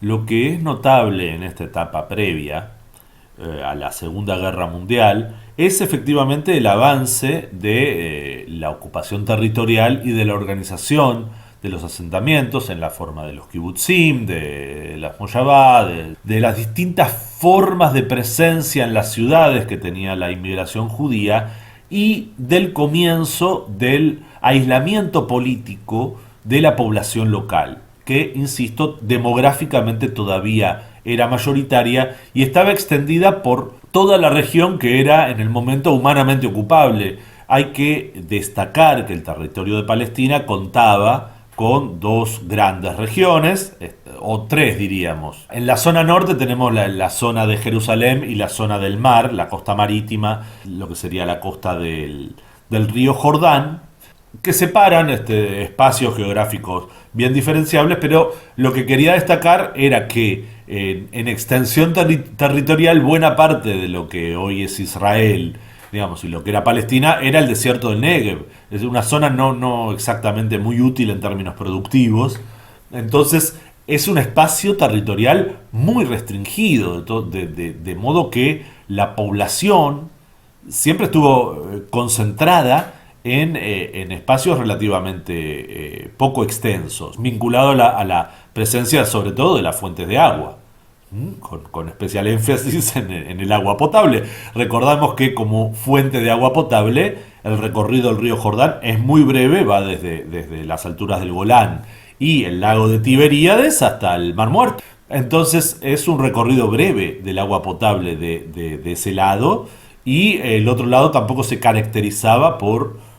Lo que es notable en esta etapa previa a la Segunda Guerra Mundial es efectivamente el avance de la ocupación territorial y de la organización de los asentamientos en la forma de los kibutzim, de las moshavá, de las distintas formas de presencia en las ciudades que tenía la inmigración judía y del comienzo del aislamiento político de la población local, que, insisto, demográficamente todavía era mayoritaria y estaba extendida por toda la región que era en el momento humanamente ocupable. Hay que destacar que el territorio de Palestina contaba con dos grandes regiones, o tres diríamos. En la zona norte tenemos la zona de Jerusalén y la zona del mar, la costa marítima, lo que sería la costa del río Jordán, que separan espacios geográficos bien diferenciables, pero lo que quería destacar era que en extensión territorial buena parte de lo que hoy es Israel, digamos, y lo que era Palestina era el desierto del Negev, es una zona no exactamente muy útil en términos productivos, entonces es un espacio territorial muy restringido, de modo que la población siempre estuvo concentrada en espacios relativamente poco extensos, vinculado a la presencia sobre todo de las fuentes de agua, con especial énfasis en el agua potable. Recordamos que como fuente de agua potable el recorrido del río Jordán es muy breve, va desde las alturas del Golán y el lago de Tiberíades hasta el Mar Muerto. Entonces es un recorrido breve del agua potable de ese lado, y el otro lado tampoco se caracterizaba por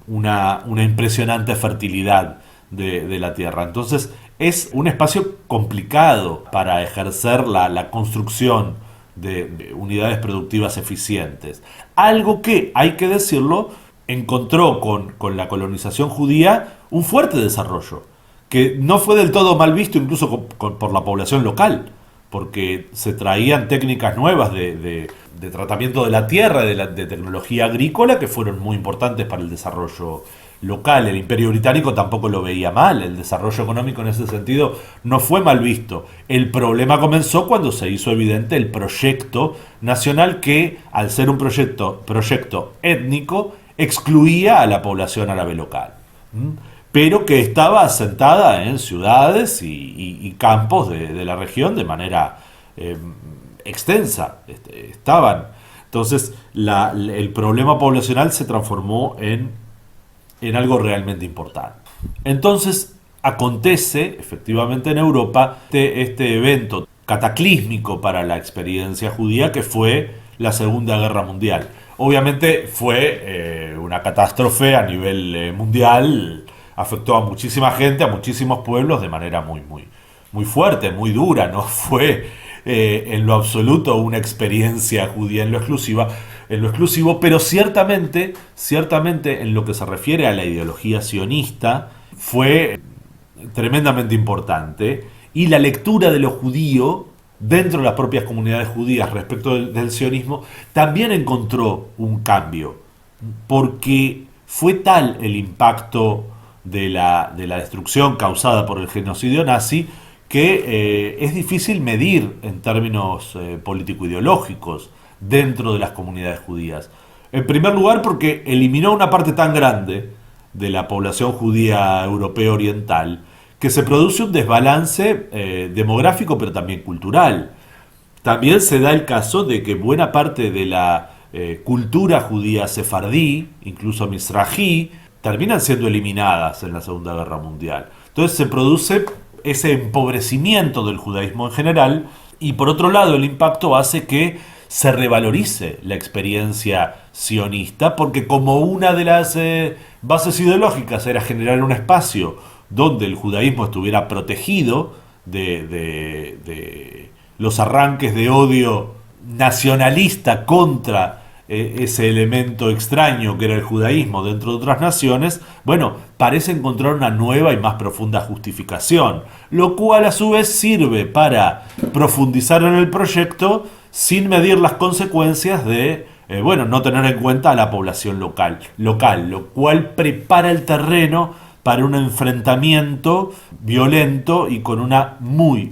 una impresionante fertilidad de la tierra. Entonces es un espacio complicado para ejercer la construcción de unidades productivas eficientes. Algo que, hay que decirlo, encontró con la colonización judía un fuerte desarrollo, que no fue del todo mal visto incluso por la población local, porque se traían técnicas nuevas de tratamiento de la tierra, de tecnología agrícola, que fueron muy importantes para el desarrollo local. El Imperio Británico tampoco lo veía mal, el desarrollo económico en ese sentido no fue mal visto. El problema comenzó cuando se hizo evidente el proyecto nacional, que, al ser un proyecto étnico, excluía a la población árabe local, pero que estaba asentada en ciudades y campos de la región de manera extensa. Estaban. Entonces, el problema poblacional se transformó en algo realmente importante. Entonces, acontece efectivamente en Europa este evento cataclísmico para la experiencia judía, que fue la Segunda Guerra Mundial. Obviamente fue una catástrofe a nivel mundial, afectó a muchísima gente, a muchísimos pueblos de manera muy fuerte, muy dura. No fue en lo absoluto una experiencia judía en lo exclusivo, pero ciertamente en lo que se refiere a la ideología sionista fue tremendamente importante, y la lectura de lo judío dentro de las propias comunidades judías respecto del sionismo también encontró un cambio, porque fue tal el impacto de la destrucción causada por el genocidio nazi, que es difícil medir en términos político-ideológicos dentro de las comunidades judías. En primer lugar, porque eliminó una parte tan grande de la población judía europea oriental, que se produce un desbalance demográfico, pero también cultural. También se da el caso de que buena parte de la cultura judía sefardí, incluso mizrají, terminan siendo eliminadas en la Segunda Guerra Mundial. Entonces se produce ese empobrecimiento del judaísmo en general, y por otro lado el impacto hace que se revalorice la experiencia sionista, porque como una de las bases ideológicas era generar un espacio donde el judaísmo estuviera protegido de los arranques de odio nacionalista contra ese elemento extraño que era el judaísmo dentro de otras naciones, bueno, parece encontrar una nueva y más profunda justificación, lo cual a su vez sirve para profundizar en el proyecto sin medir las consecuencias de no tener en cuenta a la población local, lo cual prepara el terreno para un enfrentamiento violento y con una muy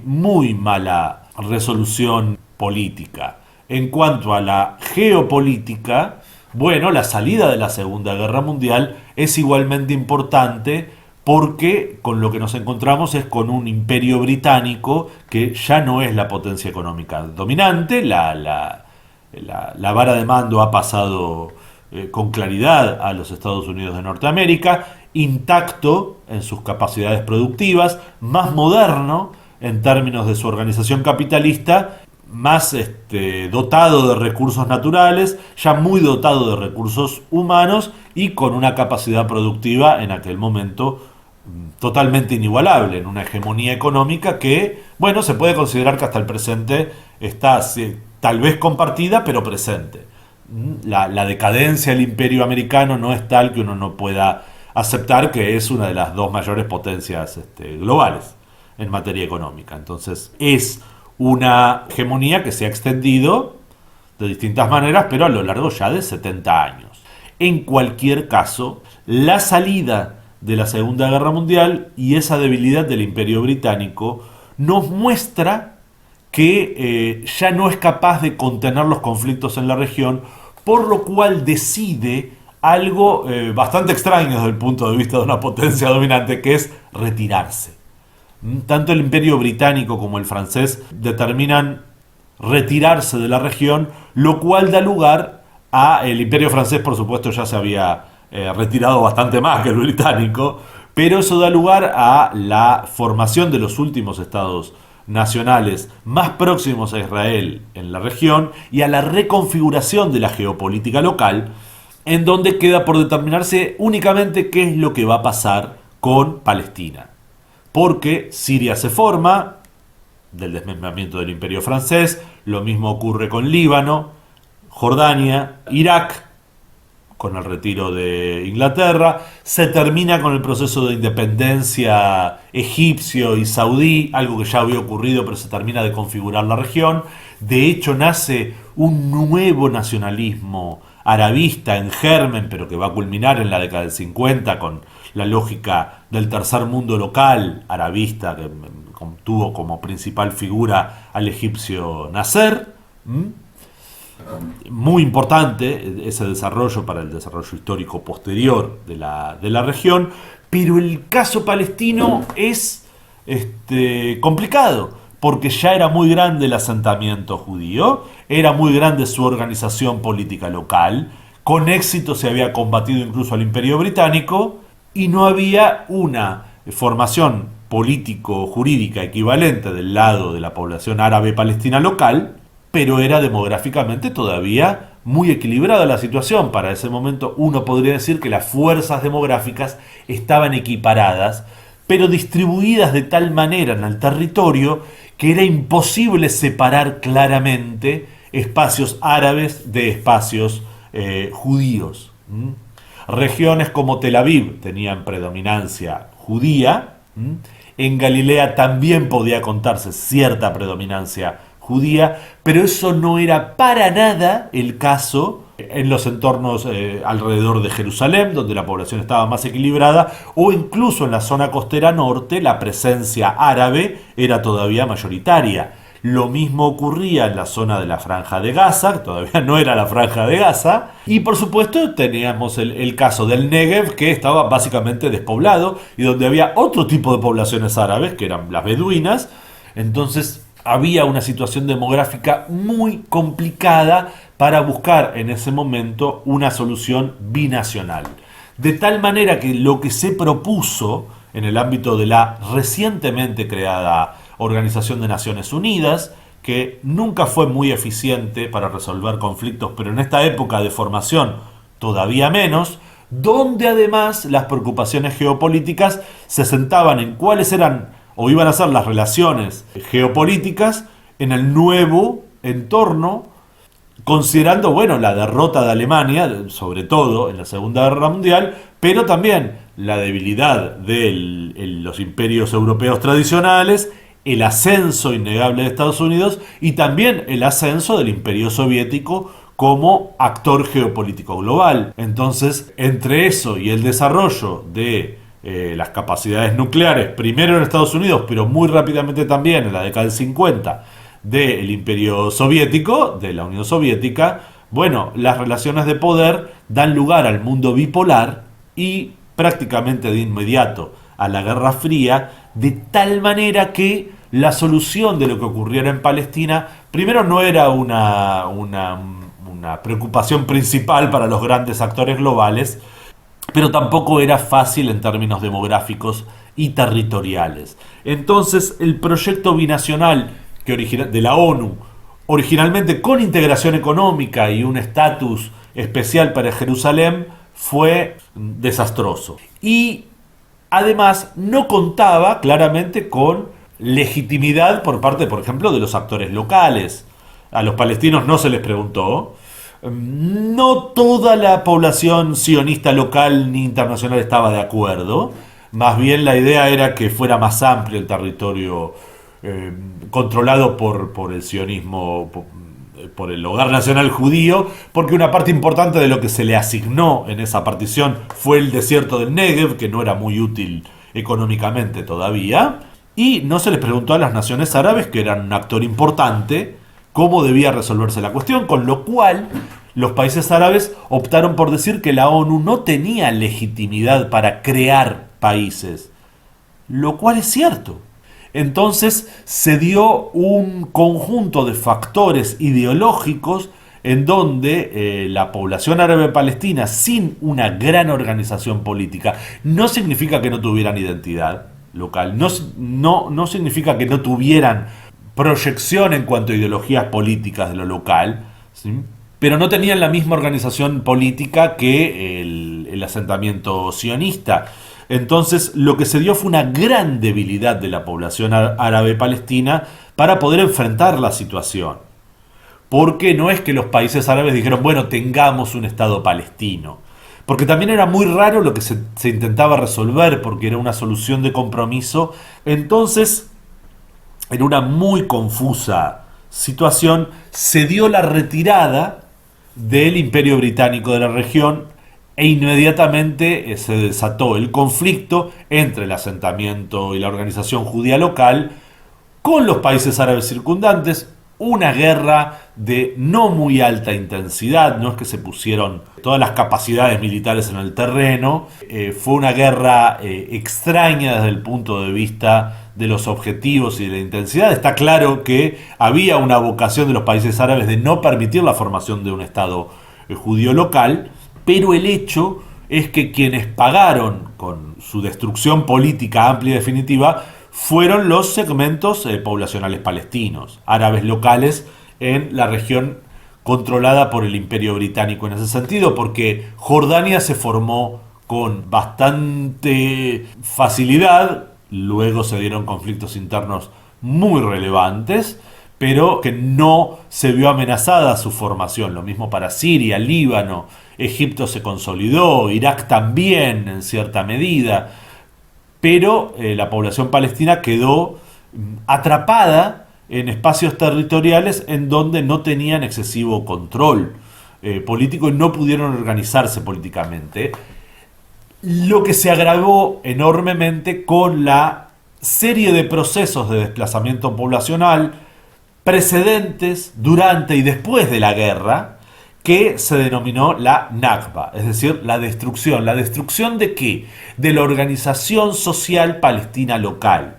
mala resolución política. En cuanto a la geopolítica, bueno, la salida de la Segunda Guerra Mundial es igualmente importante porque con lo que nos encontramos es con un imperio británico que ya no es la potencia económica dominante, la vara de mando ha pasado con claridad a los Estados Unidos de Norteamérica, intacto en sus capacidades productivas, más moderno en términos de su organización capitalista, más dotado de recursos naturales, ya muy dotado de recursos humanos y con una capacidad productiva en aquel momento totalmente inigualable, en una hegemonía económica que, bueno, se puede considerar que hasta el presente está tal vez compartida, pero presente. La decadencia del imperio americano no es tal que uno no pueda aceptar que es una de las dos mayores potencias globales en materia económica. Entonces es una hegemonía que se ha extendido de distintas maneras, pero a lo largo ya de 70 años. En cualquier caso, la salida de la Segunda Guerra Mundial y esa debilidad del Imperio Británico nos muestra que ya no es capaz de contener los conflictos en la región, por lo cual decide algo bastante extraño desde el punto de vista de una potencia dominante, que es retirarse. Tanto el Imperio Británico como el francés determinan retirarse de la región, lo cual da lugar a el Imperio francés, por supuesto, ya se había retirado bastante más que el británico, pero eso da lugar a la formación de los últimos estados nacionales más próximos a Israel en la región y a la reconfiguración de la geopolítica local, en donde queda por determinarse únicamente qué es lo que va a pasar con Palestina. Porque Siria se forma del desmembramiento del Imperio francés, lo mismo ocurre con Líbano, Jordania, Irak, con el retiro de Inglaterra, se termina con el proceso de independencia egipcio y saudí, algo que ya había ocurrido, pero se termina de configurar la región. De hecho, nace un nuevo nacionalismo arabista en germen, pero que va a culminar en la década del 50 con la lógica del tercer mundo local arabista, que tuvo como principal figura al egipcio Nasser. Muy importante ese desarrollo para el desarrollo histórico posterior de la región, pero el caso palestino es complicado, porque ya era muy grande el asentamiento judío, era muy grande su organización política local, con éxito se había combatido incluso al Imperio Británico, y no había una formación político-jurídica equivalente del lado de la población árabe palestina local, pero era demográficamente todavía muy equilibrada la situación. Para ese momento uno podría decir que las fuerzas demográficas estaban equiparadas, pero distribuidas de tal manera en el territorio que era imposible separar claramente espacios árabes de espacios judíos. Regiones como Tel Aviv tenían predominancia judía, en Galilea también podía contarse cierta predominancia judía, pero eso no era para nada el caso en los entornos alrededor de Jerusalén, donde la población estaba más equilibrada, o incluso en la zona costera norte la presencia árabe era todavía mayoritaria. Lo mismo ocurría en la zona de la Franja de Gaza, que todavía no era la Franja de Gaza, y por supuesto teníamos el caso del Negev, que estaba básicamente despoblado y donde había otro tipo de poblaciones árabes, que eran las beduinas. Entonces había una situación demográfica muy complicada para buscar en ese momento una solución binacional. De tal manera que lo que se propuso en el ámbito de la recientemente creada Organización de Naciones Unidas, que nunca fue muy eficiente para resolver conflictos, pero en esta época de formación todavía menos, donde además las preocupaciones geopolíticas se sentaban en cuáles eran o iban a ser las relaciones geopolíticas en el nuevo entorno, considerando, bueno, la derrota de Alemania, sobre todo en la Segunda Guerra Mundial, pero también la debilidad de los imperios europeos tradicionales, el ascenso innegable de Estados Unidos y también el ascenso del Imperio Soviético como actor geopolítico global. Entonces, entre eso y el desarrollo de las capacidades nucleares, primero en Estados Unidos, pero muy rápidamente también en la década del 50 del Imperio Soviético, de la Unión Soviética, bueno, las relaciones de poder dan lugar al mundo bipolar y prácticamente de inmediato a la Guerra Fría, de tal manera que la solución de lo que ocurriera en Palestina, primero no era una preocupación principal para los grandes actores globales, pero tampoco era fácil en términos demográficos y territoriales. Entonces, el proyecto binacional de la ONU, originalmente con integración económica y un estatus especial para Jerusalén, fue desastroso. Y además no contaba claramente con legitimidad por parte, por ejemplo, de los actores locales. A los palestinos no se les preguntó. No toda la población sionista local ni internacional estaba de acuerdo. Más bien la idea era que fuera más amplio el territorio controlado por el sionismo, por el hogar nacional judío, porque una parte importante de lo que se le asignó en esa partición fue el desierto del Negev, que no era muy útil económicamente todavía, y no se les preguntó a las naciones árabes, que eran un actor importante, cómo debía resolverse la cuestión, con lo cual los países árabes optaron por decir que la ONU no tenía legitimidad para crear países, lo cual es cierto. Entonces se dio un conjunto de factores ideológicos en donde la población árabe palestina, sin una gran organización política, no significa que no tuvieran identidad local, no significa que no tuvieran proyección en cuanto a ideologías políticas de lo local, ¿sí? Pero no tenían la misma organización política que el asentamiento sionista. Entonces lo que se dio fue una gran debilidad de la población árabe palestina para poder enfrentar la situación. Porque no es que los países árabes dijeron, bueno, tengamos un Estado palestino. Porque también era muy raro lo que se intentaba resolver, porque era una solución de compromiso. Entonces, en una muy confusa situación, se dio la retirada del Imperio Británico de la región, e inmediatamente se desató el conflicto entre el asentamiento y la organización judía local con los países árabes circundantes, una guerra de no muy alta intensidad, no es que se pusieron todas las capacidades militares en el terreno, fue una guerra extraña desde el punto de vista de los objetivos y de la intensidad. Está claro que había una vocación de los países árabes de no permitir la formación de un Estado judío local, pero el hecho es que quienes pagaron con su destrucción política amplia y definitiva fueron los segmentos poblacionales palestinos, árabes locales en la región controlada por el Imperio Británico en ese sentido, porque Jordania se formó con bastante facilidad, luego se dieron conflictos internos muy relevantes, pero que no se vio amenazada su formación. Lo mismo para Siria, Líbano, Egipto se consolidó, Irak también en cierta medida, pero la población palestina quedó atrapada en espacios territoriales en donde no tenían excesivo control político y no pudieron organizarse políticamente, lo que se agravó enormemente con la serie de procesos de desplazamiento poblacional precedentes, durante y después de la guerra, que se denominó la Nakba, es decir, la destrucción. ¿La destrucción de qué? De la organización social palestina local,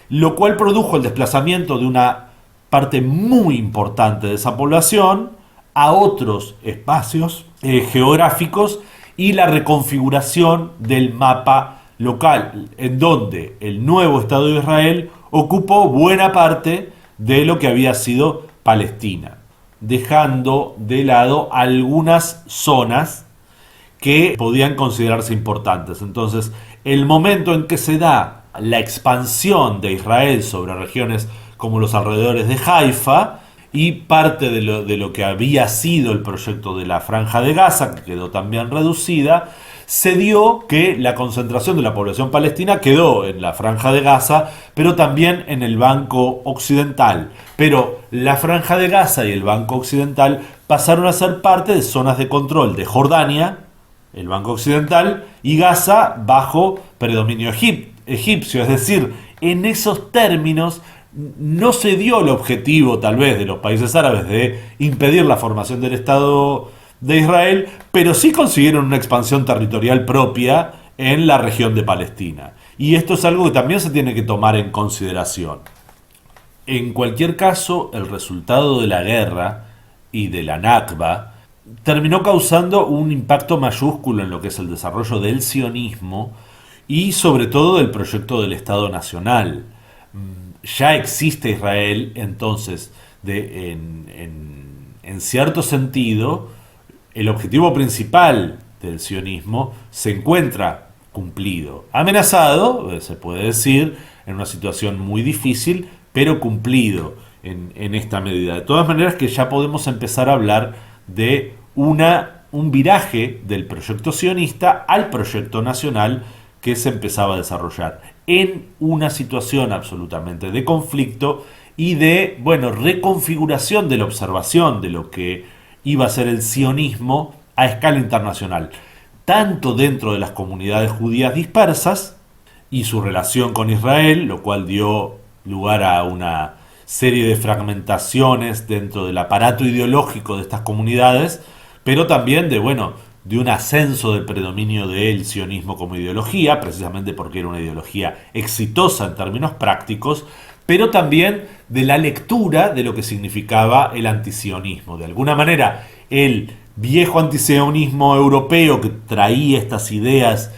lo cual produjo el desplazamiento de una parte muy importante de esa población a otros espacios geográficos y la reconfiguración del mapa local, en donde el nuevo Estado de Israel ocupó buena parte de lo que había sido Palestina, dejando de lado algunas zonas que podían considerarse importantes. Entonces, el momento en que se da la expansión de Israel sobre regiones como los alrededores de Haifa y parte de lo que había sido el proyecto de la Franja de Gaza, que quedó también reducida, se dio que la concentración de la población palestina quedó en la Franja de Gaza, pero también en el Banco Occidental. Pero la Franja de Gaza y el Banco Occidental pasaron a ser parte de zonas de control de Jordania, el Banco Occidental, y Gaza bajo predominio egipcio. Es decir, en esos términos no se dio el objetivo tal vez de los países árabes de impedir la formación del Estado de Israel, pero sí consiguieron una expansión territorial propia en la región de Palestina. Y esto es algo que también se tiene que tomar en consideración. En cualquier caso, el resultado de la guerra y de la Nakba terminó causando un impacto mayúsculo en lo que es el desarrollo del sionismo y sobre todo del proyecto del Estado Nacional. Ya existe Israel, entonces, en cierto sentido, el objetivo principal del sionismo se encuentra cumplido. Amenazado, se puede decir, en una situación muy difícil, pero cumplido en esta medida. De todas maneras que ya podemos empezar a hablar de un viraje del proyecto sionista al proyecto nacional que se empezaba a desarrollar en una situación absolutamente de conflicto y de, reconfiguración de la observación de lo que iba a ser el sionismo a escala internacional, tanto dentro de las comunidades judías dispersas y su relación con Israel, lo cual dio lugar a una serie de fragmentaciones dentro del aparato ideológico de estas comunidades, pero también de un ascenso del predominio del sionismo como ideología, precisamente porque era una ideología exitosa en términos prácticos, pero también de la lectura de lo que significaba el antisionismo. De alguna manera, el viejo antisionismo europeo que traía estas ideas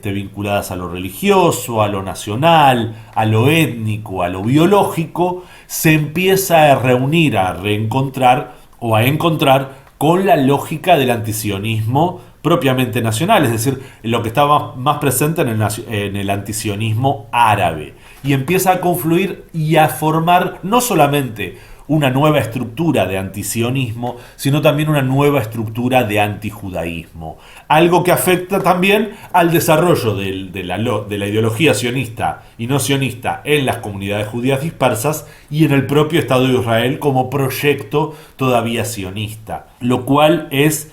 vinculadas a lo religioso, a lo nacional, a lo étnico, a lo biológico, se empieza a reunir, a reencontrar o a encontrar con la lógica del antisionismo propiamente nacional, es decir, lo que estaba más presente en el antisionismo árabe. Y empieza a confluir y a formar no solamente una nueva estructura de antisionismo, sino también una nueva estructura de antijudaísmo. Algo que afecta también al desarrollo de la ideología sionista y no sionista en las comunidades judías dispersas y en el propio Estado de Israel como proyecto todavía sionista. Lo cual es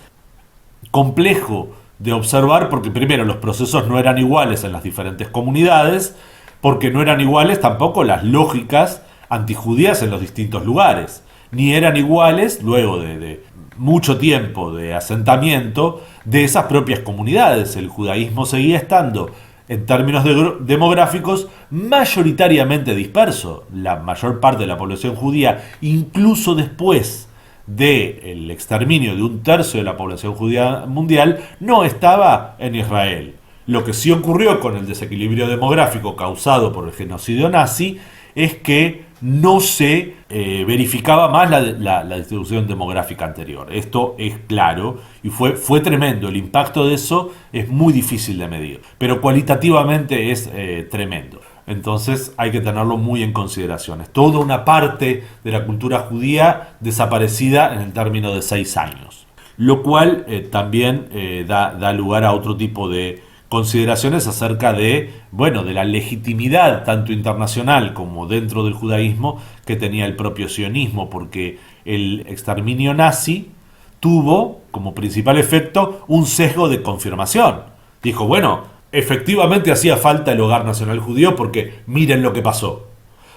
complejo de observar porque primero los procesos no eran iguales en las diferentes comunidades, porque no eran iguales tampoco las lógicas antijudías en los distintos lugares, ni eran iguales luego de mucho tiempo de asentamiento de esas propias comunidades. El judaísmo seguía estando en términos demográficos mayoritariamente disperso. La mayor parte de la población judía, incluso después del exterminio de un tercio de la población judía mundial, no estaba en Israel. Lo que sí ocurrió con el desequilibrio demográfico causado por el genocidio nazi es que no se verificaba más la distribución demográfica anterior. Esto es claro y fue tremendo. El impacto de eso es muy difícil de medir, pero cualitativamente es tremendo. Entonces hay que tenerlo muy en consideración. Es toda una parte de la cultura judía desaparecida en el término de 6 años. Lo cual también da lugar a otro tipo de consideraciones acerca de la legitimidad tanto internacional como dentro del judaísmo que tenía el propio sionismo, porque el exterminio nazi tuvo como principal efecto un sesgo de confirmación. Dijo, efectivamente hacía falta el hogar nacional judío porque miren lo que pasó.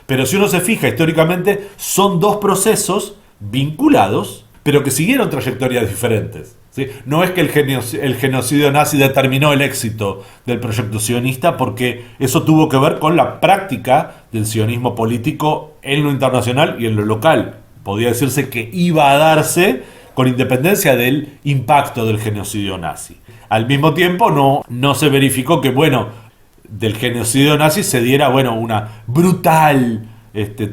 Pero si uno se fija históricamente, son dos procesos vinculados, pero que siguieron trayectorias diferentes. ¿Sí? No es que el genocidio nazi determinó el éxito del proyecto sionista, porque eso tuvo que ver con la práctica del sionismo político en lo internacional y en lo local. Podría decirse que iba a darse con independencia del impacto del genocidio nazi. Al mismo tiempo no se verificó que del genocidio nazi se diera una brutal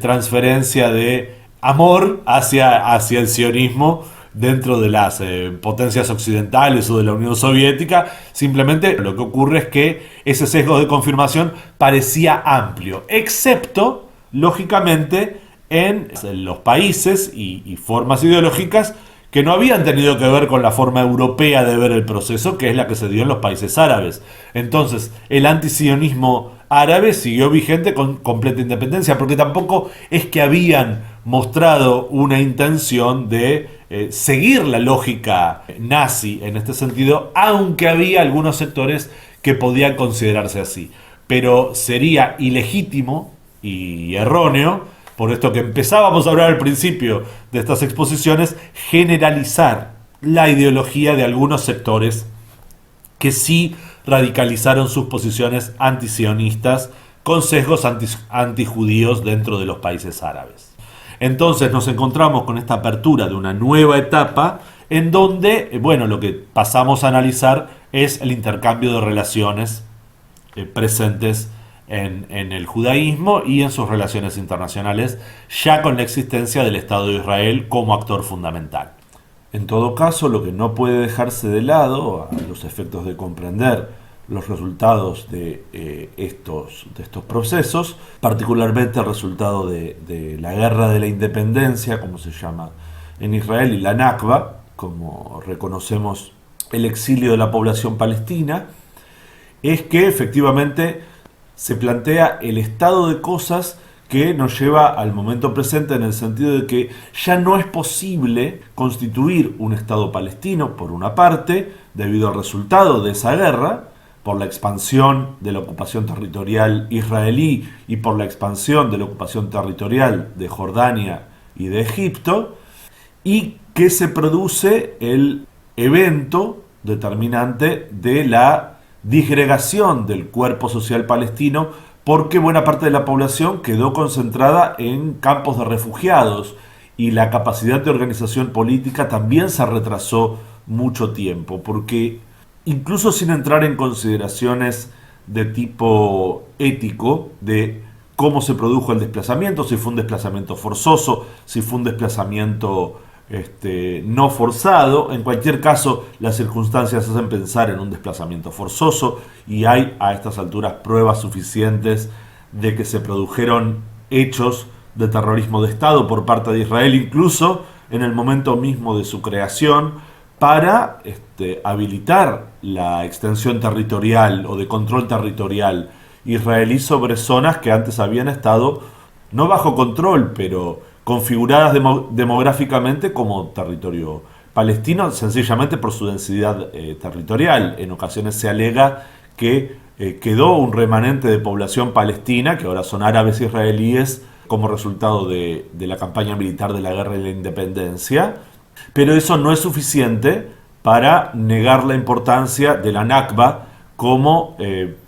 transferencia de amor hacia el sionismo dentro de las potencias occidentales o de la Unión Soviética. Simplemente lo que ocurre es que ese sesgo de confirmación parecía amplio, excepto, lógicamente, en los países y formas ideológicas que no habían tenido que ver con la forma europea de ver el proceso, que es la que se dio en los países árabes. Entonces, el antisionismo árabe siguió vigente con completa independencia, porque tampoco es que habían mostrado una intención de seguir la lógica nazi en este sentido, aunque había algunos sectores que podían considerarse así. Pero sería ilegítimo y erróneo, por esto que empezábamos a hablar al principio de estas exposiciones, generalizar la ideología de algunos sectores que sí radicalizaron sus posiciones antisionistas con sesgos antijudíos dentro de los países árabes. Entonces nos encontramos con esta apertura de una nueva etapa en donde, bueno, lo que pasamos a analizar es el intercambio de relaciones presentes en el judaísmo y en sus relaciones internacionales, ya con la existencia del Estado de Israel como actor fundamental. En todo caso, lo que no puede dejarse de lado, a los efectos de comprender los resultados de estos procesos, particularmente el resultado de la Guerra de la Independencia, como se llama en Israel, y la Nakba, como reconocemos el exilio de la población palestina, es que efectivamente se plantea el estado de cosas que nos lleva al momento presente, en el sentido de que ya no es posible constituir un Estado palestino, por una parte, debido al resultado de esa guerra, por la expansión de la ocupación territorial israelí y por la expansión de la ocupación territorial de Jordania y de Egipto, y que se produce el evento determinante de la disgregación del cuerpo social palestino, porque buena parte de la población quedó concentrada en campos de refugiados y la capacidad de organización política también se retrasó mucho tiempo, porque incluso sin entrar en consideraciones de tipo ético, de cómo se produjo el desplazamiento, si fue un desplazamiento forzoso, si fue un desplazamiento no forzado, en cualquier caso las circunstancias hacen pensar en un desplazamiento forzoso y hay a estas alturas pruebas suficientes de que se produjeron hechos de terrorismo de Estado por parte de Israel, incluso en el momento mismo de su creación, para habilitar la extensión territorial o de control territorial israelí sobre zonas que antes habían estado no bajo control, pero configuradas demográficamente como territorio palestino, sencillamente por su densidad territorial. En ocasiones se alega que quedó un remanente de población palestina, que ahora son árabes israelíes, como resultado de la campaña militar de la Guerra de la Independencia, pero eso no es suficiente para negar la importancia de la Nakba como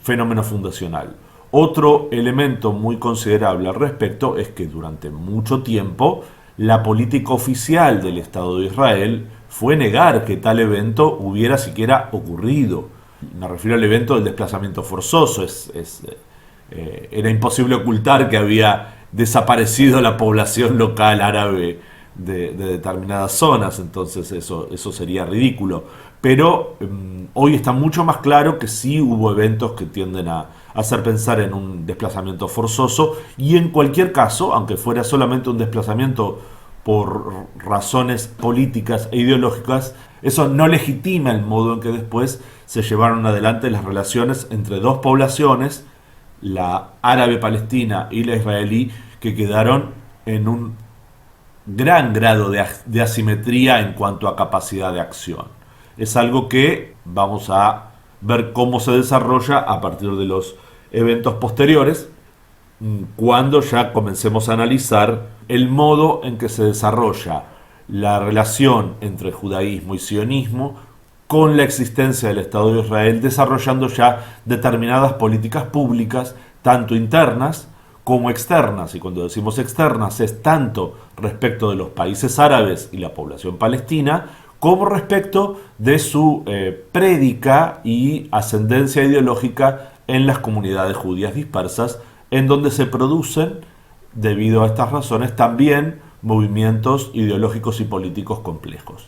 fenómeno fundacional. Otro elemento muy considerable al respecto es que durante mucho tiempo la política oficial del Estado de Israel fue negar que tal evento hubiera siquiera ocurrido. Me refiero al evento del desplazamiento forzoso. Era imposible ocultar que había desaparecido la población local árabe de determinadas zonas, entonces eso sería ridículo. Pero hoy está mucho más claro que sí hubo eventos que tienden a hacer pensar en un desplazamiento forzoso, y en cualquier caso, aunque fuera solamente un desplazamiento por razones políticas e ideológicas, eso no legitima el modo en que después se llevaron adelante las relaciones entre dos poblaciones, la árabe palestina y la israelí, que quedaron en un gran grado de asimetría en cuanto a capacidad de acción. Es algo que vamos a ver cómo se desarrolla a partir de los eventos posteriores, cuando ya comencemos a analizar el modo en que se desarrolla la relación entre judaísmo y sionismo con la existencia del Estado de Israel, desarrollando ya determinadas políticas públicas, tanto internas como externas. Y cuando decimos externas es tanto respecto de los países árabes y la población palestina, como respecto de su prédica y ascendencia ideológica en las comunidades judías dispersas, en donde se producen, debido a estas razones, también movimientos ideológicos y políticos complejos.